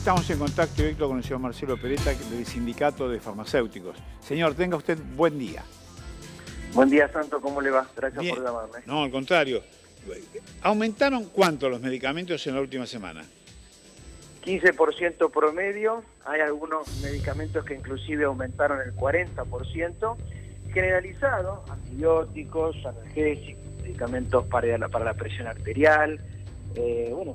Estamos en contacto directo con el señor Marcelo Peretta del Sindicato de Farmacéuticos. Señor, tenga usted buen día. Buen día, Santo, ¿cómo le va? Gracias Bien. por llamarme. No, al contrario. ¿Aumentaron cuánto los medicamentos en la última semana? 15% promedio, hay algunos medicamentos que inclusive aumentaron el 40%, generalizado, antibióticos, analgésicos, medicamentos para la presión arterial,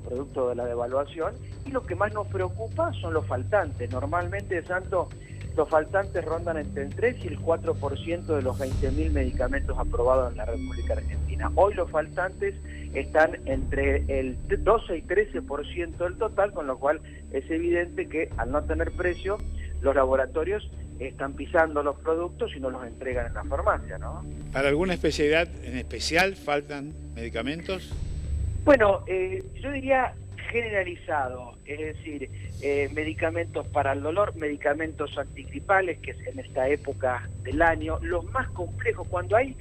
producto de la devaluación, y lo que más nos preocupa son los faltantes. Normalmente, Santo, los faltantes rondan entre el 3 y el 4% de los 20.000 medicamentos aprobados en la República Argentina. Hoy los faltantes están entre el 12 y 13% del total, con lo cual es evidente que al no tener precio, los laboratorios están pisando los productos y no los entregan en la farmacia, ¿no? ¿Para alguna especialidad en especial faltan medicamentos? Bueno, yo diría generalizado, es decir, medicamentos para el dolor, medicamentos antigripales, que es en esta época del año, los más complejos, cuando hay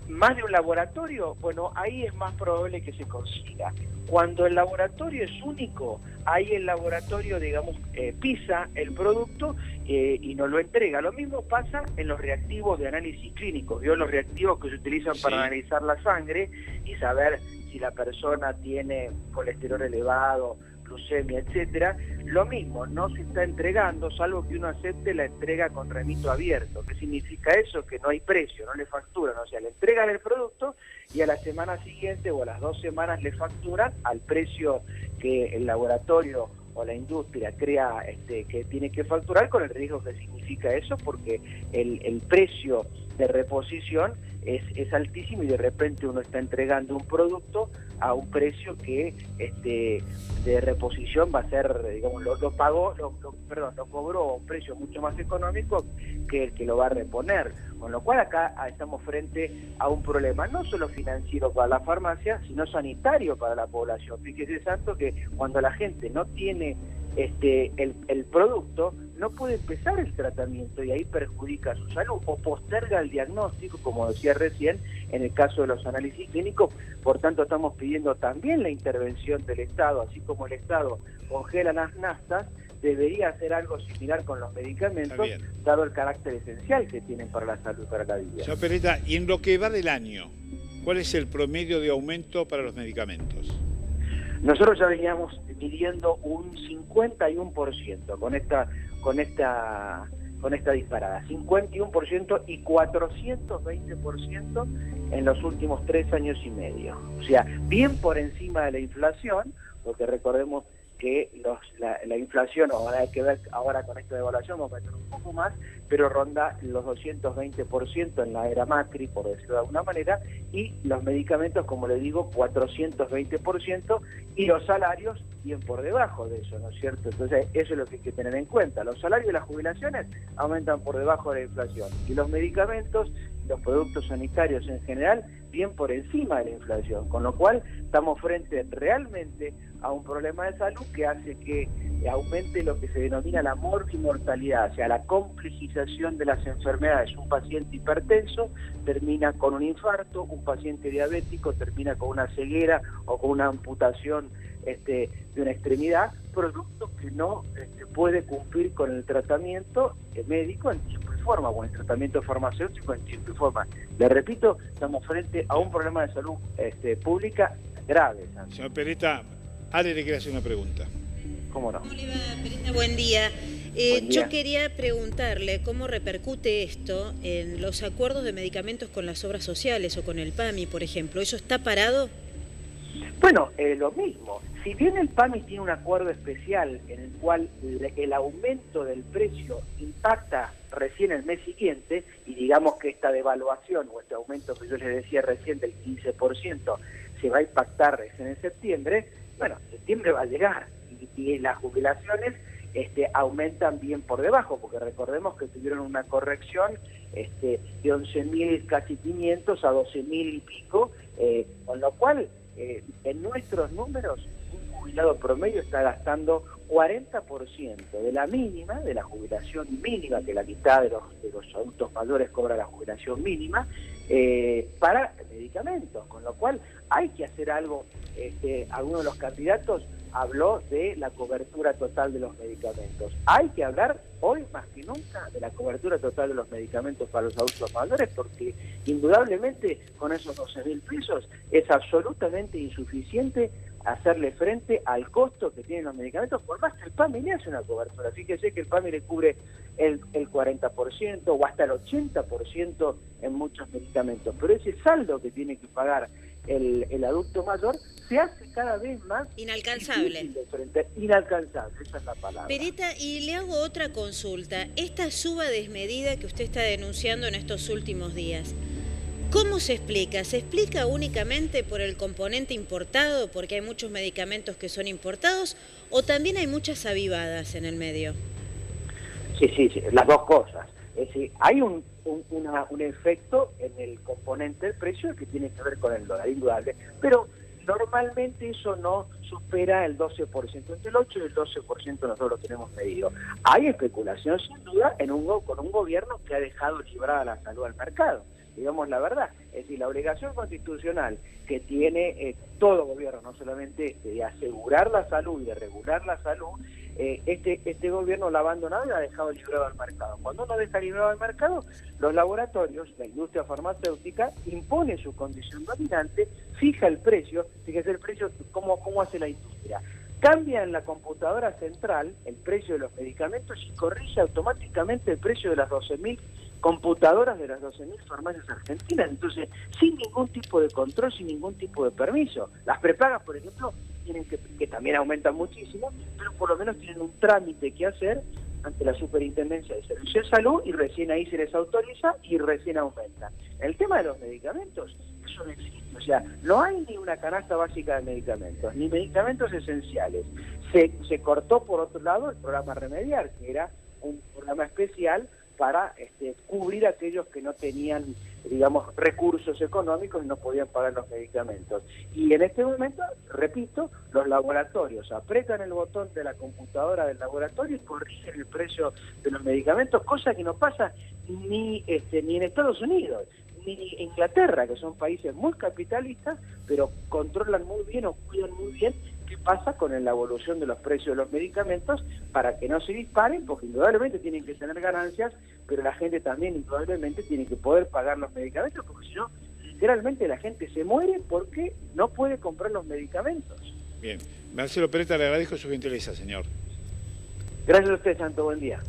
más de un laboratorio, bueno, ahí es más probable que se consiga. Cuando el laboratorio es único, ahí el laboratorio, digamos, pisa el producto y no lo entrega. Lo mismo pasa en los reactivos de análisis clínico, ¿vio? Los reactivos que se utilizan para analizar la sangre y saber si la persona tiene colesterol elevado, glucemia, etcétera. Lo mismo, no se está entregando, salvo que uno acepte la entrega con remito abierto. ¿Qué significa eso? Que no hay precio, no le facturan, o sea, le entregan el producto y a la semana siguiente o a las 2 semanas le facturan al precio que el laboratorio o la industria crea que tiene que facturar, con el riesgo que significa eso, porque el precio de reposición es altísimo y de repente uno está entregando un producto a un precio que de reposición va a ser, digamos, lo cobró a un precio mucho más económico que el que lo va a reponer. Con lo cual acá estamos frente a un problema no solo financiero para la farmacia, sino sanitario para la población. Fíjese, Santo, que cuando la gente no tiene el producto, no puede empezar el tratamiento y ahí perjudica su salud o posterga el diagnóstico, como decía recién, en el caso de los análisis clínicos. Por tanto, estamos pidiendo también la intervención del Estado, así como el Estado congela las naftas, debería hacer algo similar con los medicamentos, dado el carácter esencial que tienen para la salud, para la vida. Señor Peretta, y en lo que va del año, ¿cuál es el promedio de aumento para los medicamentos? Nosotros ya veníamos midiendo un 51% con esta disparada, 51% y 420% en los últimos 3 años y medio. O sea, bien por encima de la inflación, porque recordemos que la inflación, ahora hay que ver ahora con esta devaluación, vamos a meter un poco más, pero ronda los 220% en la era Macri, por decirlo de alguna manera, y los medicamentos, como le digo, 420%, y los salarios bien por debajo de eso, ¿no es cierto? Entonces, eso es lo que hay que tener en cuenta. Los salarios y las jubilaciones aumentan por debajo de la inflación, y los medicamentos, los productos sanitarios en general, bien por encima de la inflación, con lo cual estamos frente realmente a un problema de salud que hace que aumente lo que se denomina la morbi-mortalidad, o sea, la complejización de las enfermedades. Un paciente hipertenso termina con un infarto, un paciente diabético termina con una ceguera o con una amputación de una extremidad, producto que no puede cumplir con el tratamiento médico en tiempo y forma, o el tratamiento farmacéutico en tiempo y forma. Le repito, estamos frente a un problema de salud pública grave. Señor Peretta, Ale le quiere hacer una pregunta. ¿Cómo no? ¿Cómo le va, Peretta? Buen día. Yo quería preguntarle cómo repercute esto en los acuerdos de medicamentos con las obras sociales o con el PAMI, por ejemplo. ¿Eso está parado? Bueno, lo mismo. Si bien el PAMI tiene un acuerdo especial en el cual el aumento del precio impacta recién el mes siguiente, y digamos que esta devaluación o este aumento que yo les decía recién del 15% se va a impactar recién en septiembre, bueno, septiembre va a llegar y las jubilaciones aumentan bien por debajo, porque recordemos que tuvieron una corrección de 11.000 casi 500 a 12.000 y pico, con lo cual en nuestros números un jubilado promedio está gastando 40% de la mínima, de la jubilación mínima, que la mitad de los adultos mayores cobra la jubilación mínima, para medicamentos, con lo cual hay que hacer algo. Algunos de los candidatos habló de la cobertura total de los medicamentos. Hay que hablar hoy más que nunca de la cobertura total de los medicamentos para los adultos mayores, porque indudablemente con esos 12.000 pesos es absolutamente insuficiente hacerle frente al costo que tienen los medicamentos, por más que el PAMI le hace una cobertura. Fíjese que el PAMI le cubre el 40% o hasta el 80% en muchos medicamentos, pero ese saldo que tiene que pagar el adulto mayor se hace cada vez más inalcanzable. Inalcanzable, esa es la palabra. Perita, y le hago otra consulta. Esta suba desmedida que usted está denunciando en estos últimos días, ¿cómo se explica? ¿Se explica únicamente por el componente importado, porque hay muchos medicamentos que son importados, o también hay muchas avivadas en el medio? Sí, las dos cosas. Es decir, hay un efecto en el componente del precio que tiene que ver con el dólar, indudable, pero normalmente eso no supera el 12%, entre el 8 y el 12% nosotros lo tenemos medido. Hay especulación sin duda con un gobierno que ha dejado librada la salud al mercado, digamos la verdad. Es decir, la obligación constitucional que tiene todo gobierno, no solamente de asegurar la salud y de regular la salud, este gobierno la ha abandonado y la ha dejado librado al mercado. Cuando uno deja librado al mercado, los laboratorios, la industria farmacéutica, impone su condición dominante, fija el precio. Fíjese el precio, cómo hace la industria. Cambia en la computadora central el precio de los medicamentos y corrige automáticamente el precio de las 12.000 computadoras de las 12.000 farmacias argentinas. Entonces, sin ningún tipo de control, sin ningún tipo de permiso. Las prepagas, por ejemplo, tienen que también aumentan muchísimo, pero por lo menos tienen un trámite que hacer ante la Superintendencia de Servicios de Salud y recién ahí se les autoriza y recién aumenta. En el tema de los medicamentos, eso no existe. O sea, no hay ni una canasta básica de medicamentos, ni medicamentos esenciales. Se cortó, por otro lado, el programa Remediar, que era un programa especial para cubrir a aquellos que no tenían, digamos, recursos económicos y no podían pagar los medicamentos. Y en este momento, repito, los laboratorios apretan el botón de la computadora del laboratorio y corrigen el precio de los medicamentos, cosa que no pasa ni en Estados Unidos, ni en Inglaterra, que son países muy capitalistas, pero controlan muy bien o cuidan muy bien qué pasa con la evolución de los precios de los medicamentos para que no se disparen, porque indudablemente tienen que tener ganancias, pero la gente también indudablemente tiene que poder pagar los medicamentos, porque si no, literalmente la gente se muere porque no puede comprar los medicamentos. Bien. Marcelo Peretta, le agradezco su gentileza, señor. Gracias a usted, Santo. Buen día.